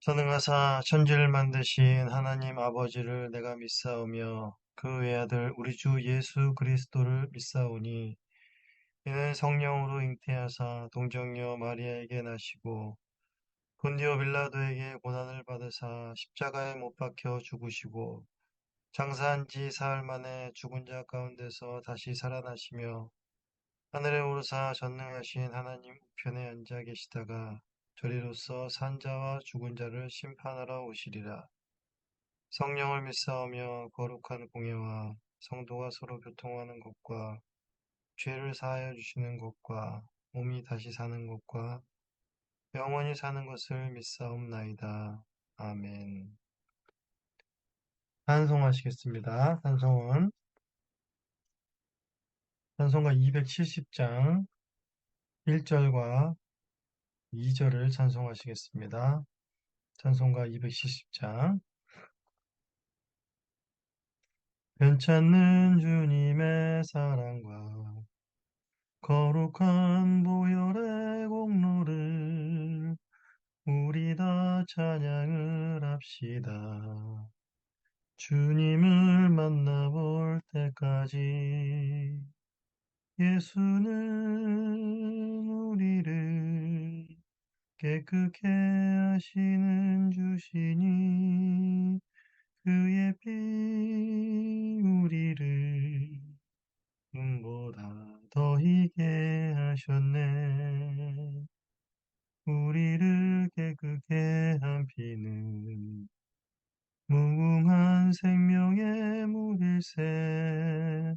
전능하사 천지를 만드신 하나님 아버지를 내가 믿사오며 그 외아들 우리 주 예수 그리스도를 믿사오니 이는 성령으로 잉태하사 동정녀 마리아에게 나시고 본디오 빌라도에게 고난을 받으사 십자가에 못 박혀 죽으시고 장사한 지 사흘 만에 죽은 자 가운데서 다시 살아나시며 하늘에 오르사 전능하신 하나님 우편에 앉아 계시다가 저리로서 산 자와 죽은 자를 심판하러 오시리라. 성령을 믿사오며 거룩한 공예와 성도가 서로 교통하는 것과 죄를 사하여 주시는 것과 몸이 다시 사는 것과 영원히 사는 것을 믿사옵나이다. 아멘. 찬송하시겠습니다. 찬송가 270장 1절과 2절을 찬송하시겠습니다. 찬송가 270장 변찮는 주님의 사랑과 거룩한 보혈의 공로를 우리 다 찬양을 합시다. 주님을 만나볼 때까지 예수는 우리를 깨끗게 하시는 주시니 그의 피 우리를 눈보다 더 희게 하셨네. 우리를 깨끗게 한 피는 무궁한 생명의 물일세.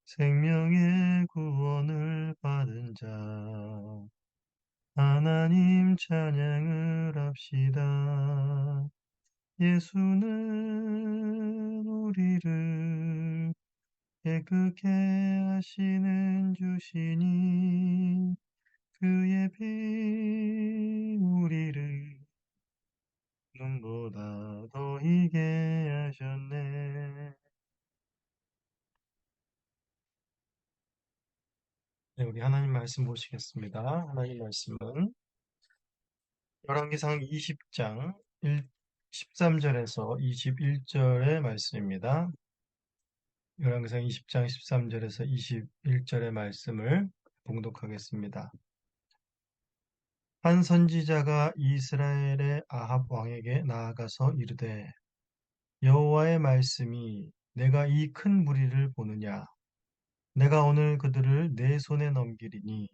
생명의 구원을 받은 자 하나님 찬양을 합시다. 예수는 우리를 깨끗게 하시는 주시니 그의 피 우리를 눈보다 더 희게 하셨네. 네, 우리 하나님 말씀 보시겠습니다. 하나님 말씀은 열왕기상 20장 13절에서 21절의 말씀입니다. 열왕기상 20장 13절에서 21절의 말씀을 봉독하겠습니다. 한 선지자가 이스라엘의 아합 왕에게 나아가서 이르되 여호와의 말씀이 내가 이 큰 무리를 보느냐 내가 오늘 그들을 내 손에 넘기리니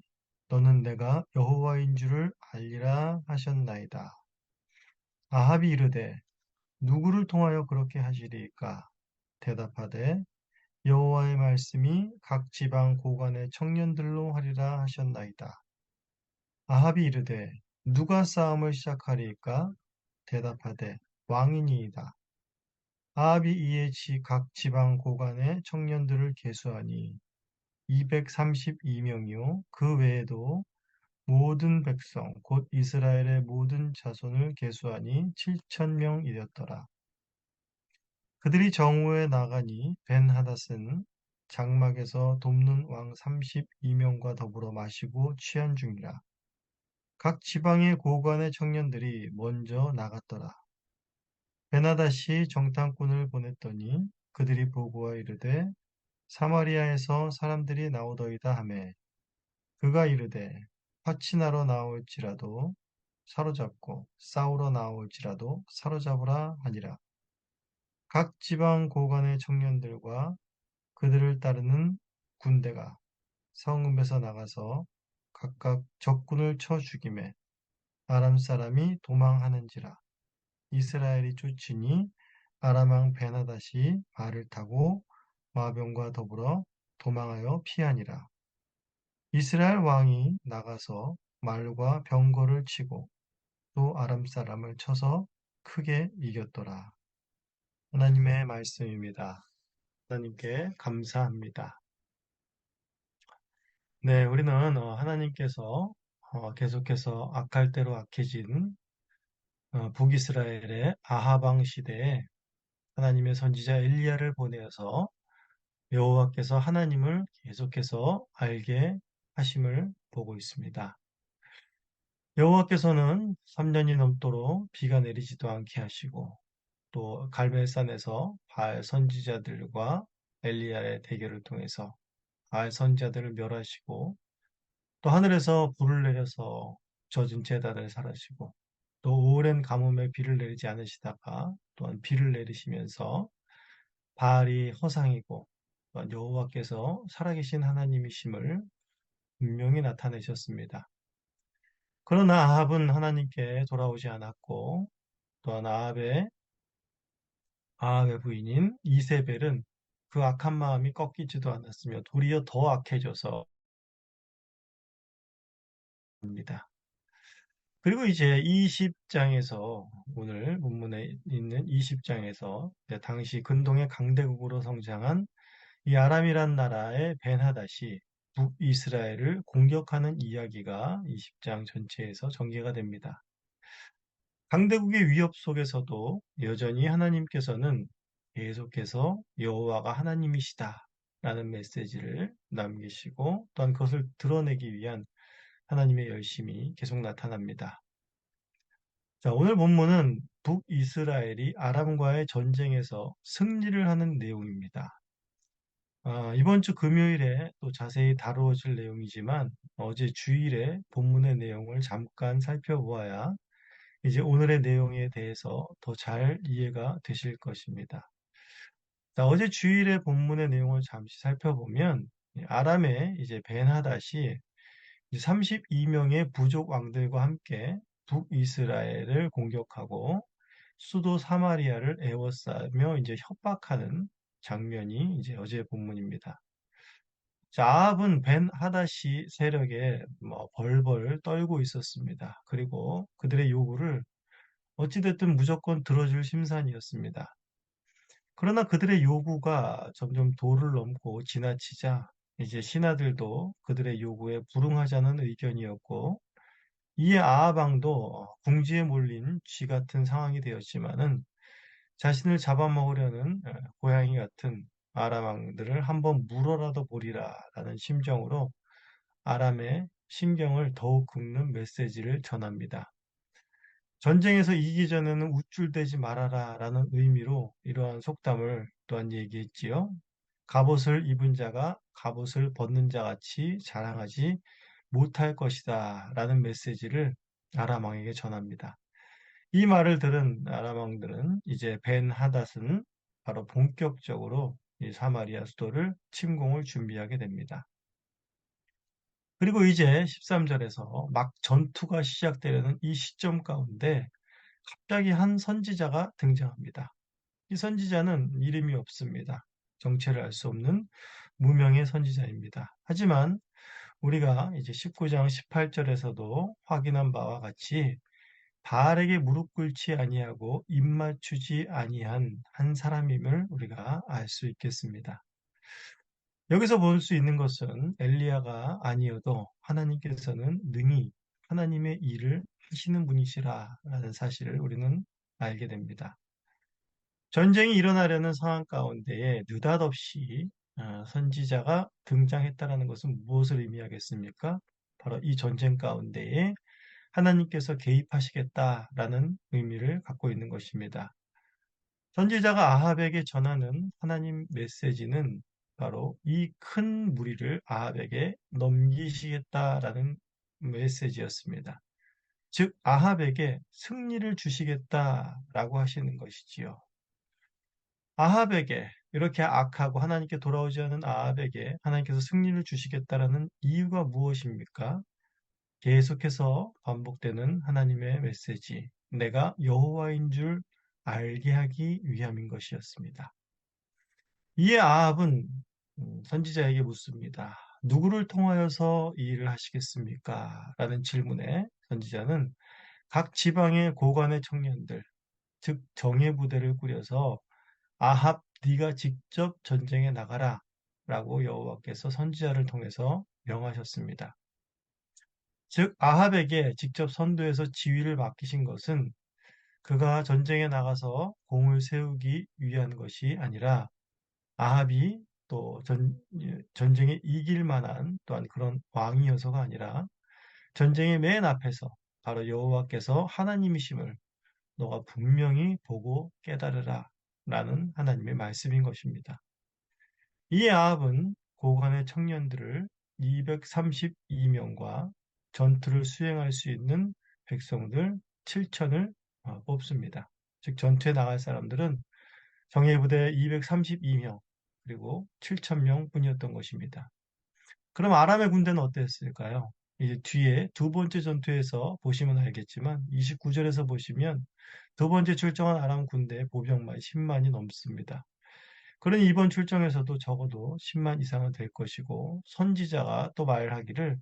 너는 내가 여호와인 줄을 알리라 하셨나이다. 아합이 이르되 누구를 통하여 그렇게 하시리이까? 대답하되 여호와의 말씀이 각 지방 고관의 청년들로 하리라 하셨나이다. 아합이 이르되 누가 싸움을 시작하리이까? 대답하되 왕이니이다. 아합이 이에 각 지방 고관의 청년들을 계수하니 232명이요 그 외에도 모든 백성 곧 이스라엘의 모든 자손을 계수하니 7,000명이었더라. 그들이 정오에 나가니 벤하닷은 장막에서 돕는 왕 32명과 더불어 마시고 취한 중이라. 각 지방의 고관의 청년들이 먼저 나갔더라. 벤하닷이 정탐꾼을 보냈더니 그들이 보고하 이르되 사마리아에서 사람들이 나오더이다 하매 그가 이르되 화친하러 나올지라도 사로잡고 싸우러 나올지라도 사로잡으라 하니라. 각 지방 고관의 청년들과 그들을 따르는 군대가 성읍에서 나가서 각각 적군을 쳐 죽이매 아람 사람이 도망하는지라. 이스라엘이 쫓으니 아람 왕 베나닷이 말을 타고 마병과 더불어 도망하여 피하니라. 이스라엘 왕이 나가서 말과 병거를 치고 또 아람 사람을 쳐서 크게 이겼더라. 하나님의 말씀입니다. 하나님께 감사합니다. 네, 우리는 하나님께서 계속해서 악할 대로 악해진 북이스라엘의 아합 왕 시대에 하나님의 선지자 엘리야를 보내어서 여호와께서 하나님을 계속해서 알게 하심을 보고 있습니다. 여호와께서는 3년이 넘도록 비가 내리지도 않게 하시고 또 갈멜산에서 바알 선지자들과 엘리야의 대결을 통해서 바알 선지자들을 멸하시고 또 하늘에서 불을 내려서 젖은 제단을 살하시고 또 오랜 가뭄에 비를 내리지 않으시다가 또한 비를 내리시면서 바알이 허상이고 또한 여호와께서 살아계신 하나님이심을 분명히 나타내셨습니다. 그러나 아합은 하나님께 돌아오지 않았고 또한 아합의 부인인 이세벨은 그 악한 마음이 꺾이지도 않았으며 도리어 더 악해져서 입니다. 그리고 이제 20장에서 오늘 본문에 있는 20장에서 당시 근동의 강대국으로 성장한 이 아람이란 나라의 벤하닷이 북이스라엘을 공격하는 이야기가 20장 전체에서 전개가 됩니다. 강대국의 위협 속에서도 여전히 하나님께서는 계속해서 여호와가 하나님이시다라는 메시지를 남기시고 또한 그것을 드러내기 위한 하나님의 열심이 계속 나타납니다. 자, 오늘 본문은 북이스라엘이 아람과의 전쟁에서 승리를 하는 내용입니다. 이번 주 금요일에 또 자세히 다루어질 내용이지만 어제 주일에 본문의 내용을 잠깐 살펴보아야 이제 오늘의 내용에 대해서 더 잘 이해가 되실 것입니다. 자, 어제 주일의 본문의 내용을 잠시 살펴보면 아람의 이제 벤하닷이 32명의 부족 왕들과 함께 북이스라엘을 공격하고 수도 사마리아를 에워싸며 이제 협박하는 장면이 이제 어제 본문입니다. 자, 아합은 벤 하닷이 세력에 벌벌 떨고 있었습니다. 그리고 그들의 요구를 어찌됐든 무조건 들어줄 심산이었습니다. 그러나 그들의 요구가 점점 도를 넘고 지나치자 이제 신하들도 그들의 요구에 불응하자는 의견이었고 이에 아합 왕도 궁지에 몰린 쥐 같은 상황이 되었지만은 자신을 잡아먹으려는 고양이 같은 아람 왕들을 한번 물어라도 보리라라는 심정으로 아람의 신경을 더욱 긁는 메시지를 전합니다. 전쟁에서 이기기 전에는 우쭐대지 말아라 라는 의미로 이러한 속담을 또한 얘기했지요. 갑옷을 입은 자가 갑옷을 벗는 자 같이 자랑하지 못할 것이다 라는 메시지를 아람 왕에게 전합니다. 이 말을 들은 아람 왕들은 이제 벤 하닷은 바로 본격적으로 이 사마리아 수도를 침공을 준비하게 됩니다. 그리고 이제 13절에서 막 전투가 시작되려는 이 시점 가운데 갑자기 한 선지자가 등장합니다. 이 선지자는 이름이 없습니다. 정체를 알 수 없는 무명의 선지자입니다. 하지만 우리가 이제 19장 18절에서도 확인한 바와 같이 바알에게 무릎 꿇지 아니하고 입 맞추지 아니한 한 사람임을 우리가 알 수 있겠습니다. 여기서 볼 수 있는 것은 엘리야가 아니어도 하나님께서는 능히 하나님의 일을 하시는 분이시라라는 사실을 우리는 알게 됩니다. 전쟁이 일어나려는 상황 가운데에 느닷없이 선지자가 등장했다라는 것은 무엇을 의미하겠습니까? 바로 이 전쟁 가운데에 하나님께서 개입하시겠다라는 의미를 갖고 있는 것입니다. 선지자가 아합에게 전하는 하나님 메시지는 바로 이 큰 무리를 아합에게 넘기시겠다라는 메시지였습니다. 즉, 아합에게 승리를 주시겠다라고 하시는 것이지요. 아합에게 이렇게 악하고 하나님께 돌아오지 않은 아합에게 하나님께서 승리를 주시겠다라는 이유가 무엇입니까? 계속해서 반복되는 하나님의 메시지, 내가 여호와인 줄 알게 하기 위함인 것이었습니다. 이에 아합은 선지자에게 묻습니다. 누구를 통하여서 이 일을 하시겠습니까? 라는 질문에 선지자는 각 지방의 고관의 청년들, 즉 정예 부대를 꾸려서 아합 네가 직접 전쟁에 나가라 라고 여호와께서 선지자를 통해서 명하셨습니다. 즉 아합에게 직접 선도해서 지휘를 맡기신 것은 그가 전쟁에 나가서 공을 세우기 위한 것이 아니라 아합이 또 전쟁에 이길 만한 또한 그런 왕이어서가 아니라 전쟁의 맨 앞에서 바로 여호와께서 하나님이심을 너가 분명히 보고 깨달으라 라는 하나님의 말씀인 것입니다. 이에 아합은 고관의 청년들을 232명과 전투를 수행할 수 있는 백성들 7천을 뽑습니다. 즉 전투에 나갈 사람들은 정예부대 232명 그리고 7천 명뿐이었던 것입니다. 그럼 아람의 군대는 어땠을까요? 이제 뒤에 두 번째 전투에서 보시면 알겠지만 29절에서 보시면 두 번째 출정한 아람 군대의 보병만 10만이 넘습니다. 그러니 이번 출정에서도 적어도 10만 이상은 될 것이고 선지자가 또 말하기를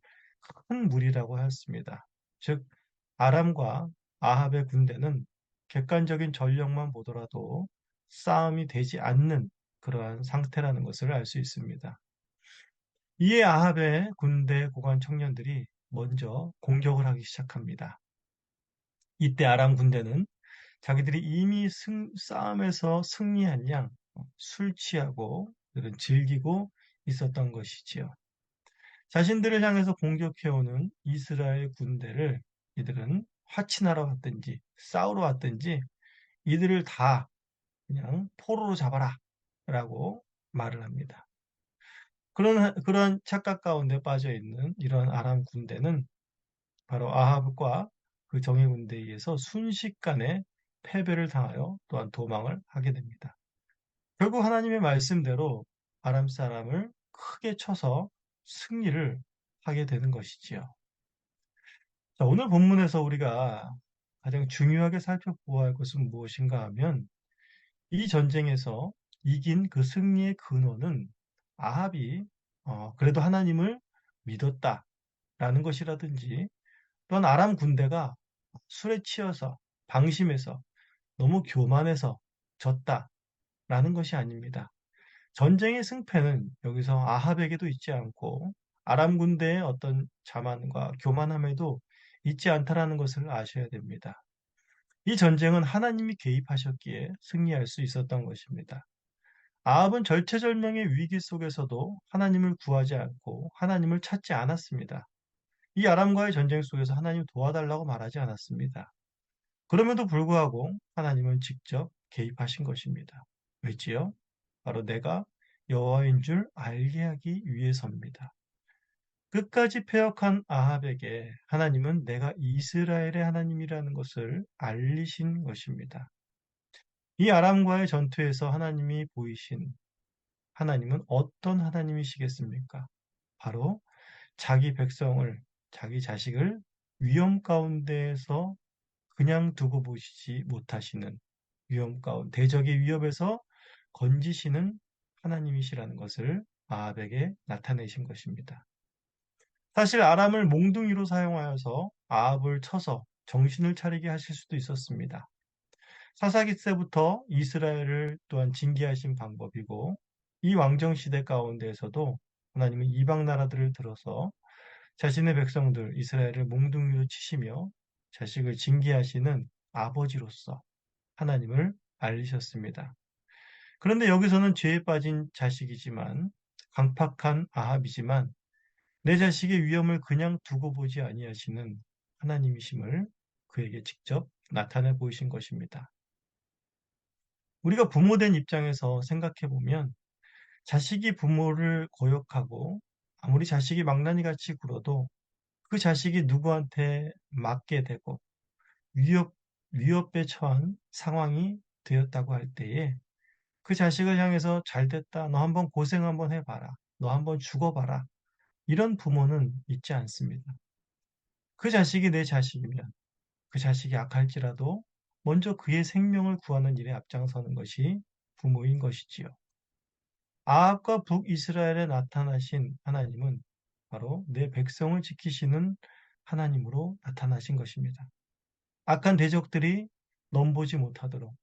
큰 무리라고 하였습니다. 즉 아람과 아합의 군대는 객관적인 전력만 보더라도 싸움이 되지 않는 그러한 상태라는 것을 알 수 있습니다. 이에 아합의 군대 고관 청년들이 먼저 공격을 하기 시작합니다. 이때 아람 군대는 자기들이 이미 싸움에서 승리한 양 술 취하고 즐기고 있었던 것이지요. 자신들을 향해서 공격해오는 이스라엘 군대를 이들은 화친하러 왔든지 싸우러 왔든지 이들을 다 그냥 포로로 잡아라 라고 말을 합니다. 그런 착각 가운데 빠져 있는 이런 아람 군대는 바로 아합과 그 정예 군대에 의해서 순식간에 패배를 당하여 또한 도망을 하게 됩니다. 결국 하나님의 말씀대로 아람 사람을 크게 쳐서 승리를 하게 되는 것이지요. 자, 오늘 본문에서 우리가 가장 중요하게 살펴보아야 할 것은 무엇인가 하면 이 전쟁에서 이긴 그 승리의 근원은 아합이 그래도 하나님을 믿었다라는 것이라든지 또한 아람 군대가 술에 취해서 방심해서 너무 교만해서 졌다라는 것이 아닙니다. 전쟁의 승패는 여기서 아합에게도 있지 않고 아람 군대의 어떤 자만과 교만함에도 있지 않다라는 것을 아셔야 됩니다. 이 전쟁은 하나님이 개입하셨기에 승리할 수 있었던 것입니다. 아합은 절체절명의 위기 속에서도 하나님을 구하지 않고 하나님을 찾지 않았습니다. 이 아람과의 전쟁 속에서 하나님 도와달라고 말하지 않았습니다. 그럼에도 불구하고 하나님은 직접 개입하신 것입니다. 왜지요? 바로 내가 여호와인 줄 알게 하기 위해서입니다. 끝까지 패역한 아합에게 하나님은 내가 이스라엘의 하나님이라는 것을 알리신 것입니다. 이 아람과의 전투에서 하나님이 보이신 하나님은 어떤 하나님이시겠습니까? 바로 자기 백성을, 자기 자식을 위험 가운데에서 그냥 두고 보시지 못하시는 대적의 위협에서 건지시는 하나님이시라는 것을 아합에게 나타내신 것입니다. 사실 아람을 몽둥이로 사용하여서 아합을 쳐서 정신을 차리게 하실 수도 있었습니다. 사사기 때부터 이스라엘을 또한 징계하신 방법이고 이 왕정 시대 가운데에서도 하나님은 이방 나라들을 들어서 자신의 백성들 이스라엘을 몽둥이로 치시며 자식을 징계하시는 아버지로서 하나님을 알리셨습니다. 그런데 여기서는 죄에 빠진 자식이지만 강팍한 아합이지만 내 자식의 위험을 그냥 두고 보지 아니하시는 하나님이심을 그에게 직접 나타내 보이신 것입니다. 우리가 부모된 입장에서 생각해 보면 자식이 부모를 거역하고 아무리 자식이 망나니 같이 굴어도 그 자식이 누구한테 맞게 되고 위협에 처한 상황이 되었다고 할 때에 그 자식을 향해서 잘 됐다. 너 한번 고생 한번 해봐라. 너 한번 죽어봐라. 이런 부모는 있지 않습니다. 그 자식이 내 자식이면 그 자식이 악할지라도 먼저 그의 생명을 구하는 일에 앞장서는 것이 부모인 것이지요. 아합과 북이스라엘에 나타나신 하나님은 바로 내 백성을 지키시는 하나님으로 나타나신 것입니다. 악한 대적들이 넘보지 못하도록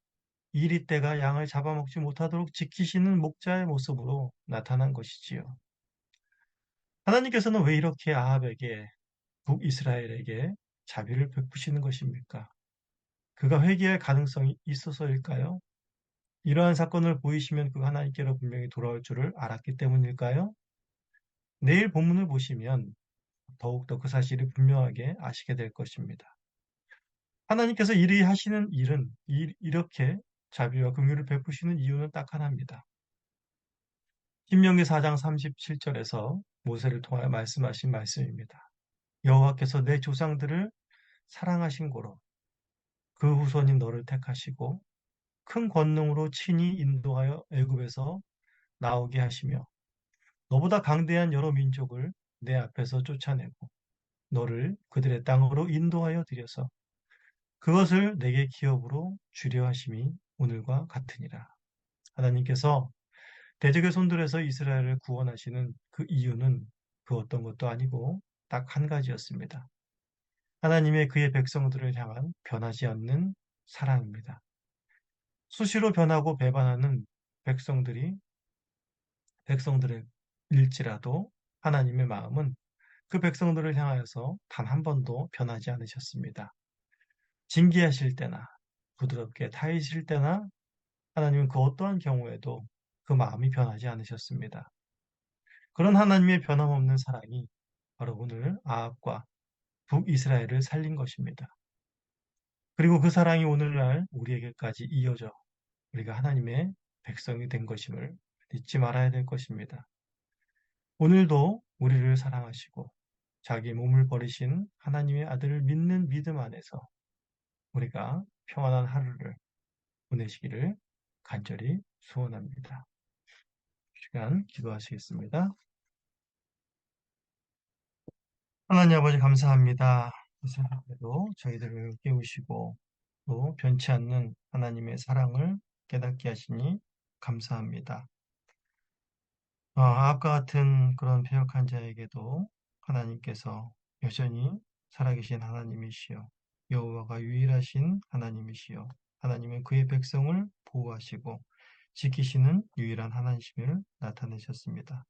이리떼가 양을 잡아먹지 못하도록 지키시는 목자의 모습으로 나타난 것이지요. 하나님께서는 왜 이렇게 아합에게 북이스라엘에게 자비를 베푸시는 것입니까? 그가 회개할 가능성이 있어서일까요? 이러한 사건을 보이시면 그가 하나님께로 분명히 돌아올 줄을 알았기 때문일까요? 내일 본문을 보시면 더욱더 그 사실을 분명하게 아시게 될 것입니다. 하나님께서 이리 하시는 일은 이렇게 자비와 긍휼을 베푸시는 이유는 딱 하나입니다. 신명기 4장 37절에서 모세를 통하여 말씀하신 말씀입니다. 여호와께서 내 조상들을 사랑하신 고로 그 후손인 너를 택하시고 큰 권능으로 친히 인도하여 애굽에서 나오게 하시며 너보다 강대한 여러 민족을 내 앞에서 쫓아내고 너를 그들의 땅으로 인도하여 들여서 그것을 내게 기업으로 주려 하심이 오늘과 같으니라. 하나님께서 대적의 손들에서 이스라엘을 구원하시는 그 이유는 그 어떤 것도 아니고 딱 한 가지였습니다. 하나님의 그의 백성들을 향한 변하지 않는 사랑입니다. 수시로 변하고 배반하는 백성들일지라도 하나님의 마음은 그 백성들을 향하여서 단 한 번도 변하지 않으셨습니다. 징계하실 때나 부드럽게 타이실 때나 하나님은 그 어떠한 경우에도 그 마음이 변하지 않으셨습니다. 그런 하나님의 변함없는 사랑이 바로 오늘 아합과 북이스라엘을 살린 것입니다. 그리고 그 사랑이 오늘날 우리에게까지 이어져 우리가 하나님의 백성이 된 것임을 잊지 말아야 될 것입니다. 오늘도 우리를 사랑하시고 자기 몸을 버리신 하나님의 아들을 믿는 믿음 안에서 우리가 평안한 하루를 보내시기를 간절히 소원합니다. 시간 기도하시겠습니다. 하나님 아버지 감사합니다. 이 새벽에도 저희들을 깨우시고 또 변치 않는 하나님의 사랑을 깨닫게 하시니 감사합니다. 아합과 같은 그런 패역한 자에게도 하나님께서 여전히 살아계신 하나님이시여 여호와가 유일하신 하나님이시여 하나님은 그의 백성을 보호하시고 지키시는 유일한 하나님을 나타내셨습니다.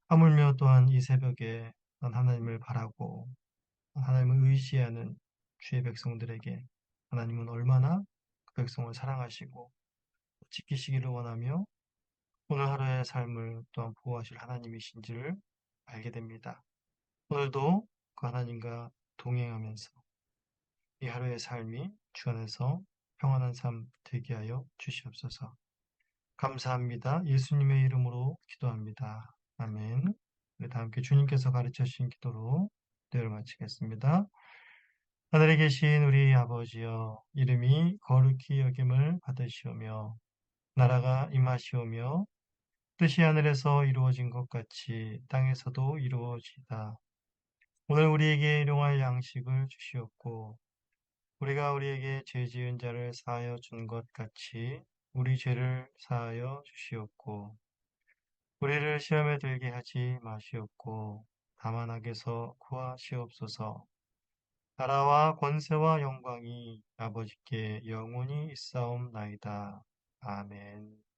하물며 또한 이 새벽에 하나님을 바라고 하나님을 의지하는 주의 백성들에게 하나님은 얼마나 그 백성을 사랑하시고 지키시기를 원하며 오늘 하루의 삶을 또한 보호하실 하나님이신지를 알게 됩니다. 오늘도 그 하나님과 동행하면서 이 하루의 삶이 주 안에서 평안한 삶 되게 하여 주시옵소서. 감사합니다. 예수님의 이름으로 기도합니다. 아멘. 우리 다 함께 주님께서 가르쳐 주신 기도로 대화를 마치겠습니다. 하늘에 계신 우리 아버지여, 이름이 거룩히 여김을 받으시오며, 나라가 임하시오며, 뜻이 하늘에서 이루어진 것 같이 땅에서도 이루어지이다. 오늘 우리에게 일용할 양식을 주시옵고, 우리가 우리에게 죄 지은 자를 사하여 준 것 같이 우리 죄를 사하여 주시옵고, 우리를 시험에 들게 하지 마시옵고, 다만 악에서 구하시옵소서. 나라와 권세와 영광이 아버지께 영원히 있사옵나이다. 아멘.